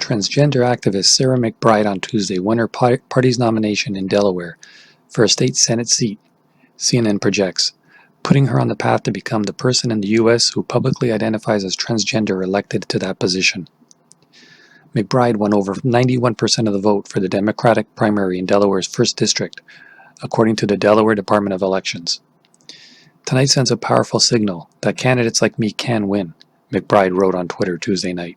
Transgender activist Sarah McBride on Tuesday won her party's nomination in Delaware for a state Senate seat, CNN projects, putting her on the path to become the person in the U.S. who publicly identifies as transgender elected to that position. McBride won over 91% of the vote for the Democratic primary in Delaware's 1st District, according to the Delaware Department of Elections. Tonight sends a powerful signal that candidates like me can win, McBride wrote on Twitter Tuesday night.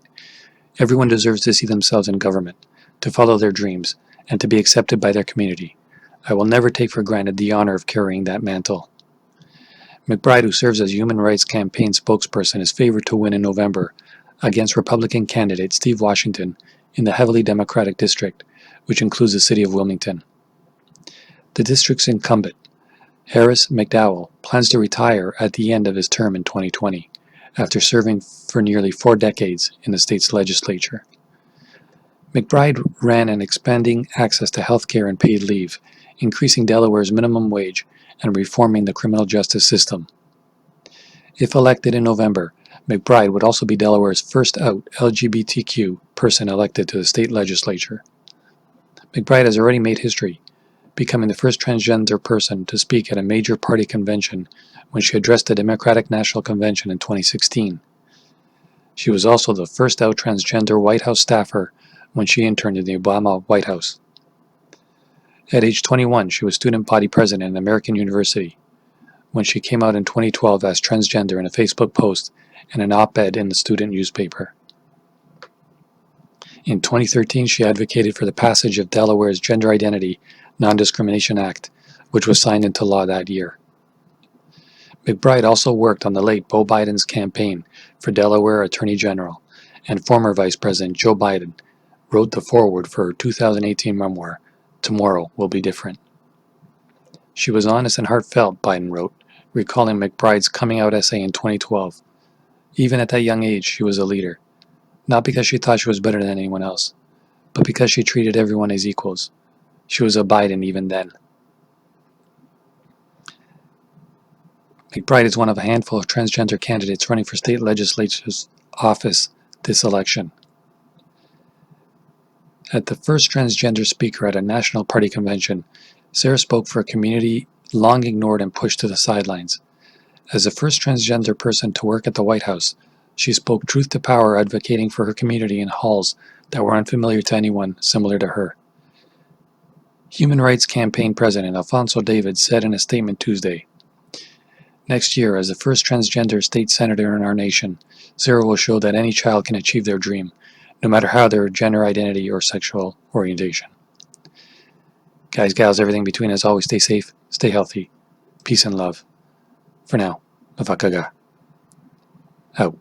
Everyone deserves to see themselves in government, to follow their dreams, and to be accepted by their community. I will never take for granted the honor of carrying that mantle. McBride, who serves as Human Rights Campaign spokesperson, is favored to win in November against Republican candidate Steve Washington in the heavily Democratic district, which includes the city of Wilmington. The district's incumbent, Harris McDowell, plans to retire at the end of his term in 2020, after serving for nearly 4 decades in the state's legislature. McBride ran on expanding access to health care and paid leave, increasing Delaware's minimum wage, and reforming the criminal justice system. If elected in November, McBride would also be Delaware's first out LGBTQ person elected to the state legislature. McBride has already made history, becoming the first transgender person to speak at a major party convention when she addressed the Democratic National Convention in 2016. She was also the first out transgender White House staffer when she interned in the Obama White House. At age 21, she was student body president at American University, when she came out in 2012 as transgender in a Facebook post and an op-ed in the student newspaper. In 2013, she advocated for the passage of Delaware's Gender Identity Non-Discrimination Act, which was signed into law that year. McBride also worked on the late Beau Biden's campaign for Delaware Attorney General, and former Vice President Joe Biden wrote the foreword for her 2018 memoir, Tomorrow Will Be Different. She was honest and heartfelt, Biden wrote, recalling McBride's coming out essay in 2012. Even at that young age, she was a leader, not because she thought she was better than anyone else, but because she treated everyone as equals. She was a Biden even then. McBride is one of a handful of transgender candidates running for state legislature's office this election. At the first transgender speaker at a national party convention, Sarah spoke for a community long ignored and pushed to the sidelines. As the first transgender person to work at the White House, she spoke truth to power, advocating for her community in halls that were unfamiliar to anyone similar to her. Human Rights Campaign President Alfonso David said in a statement Tuesday, "Next year, as the first transgender state senator in our nation, Sarah will show that any child can achieve their dream, no matter how their gender identity or sexual orientation." Guys, gals, everything between us, always stay safe, stay healthy, peace and love. For now, mafakaga. Out.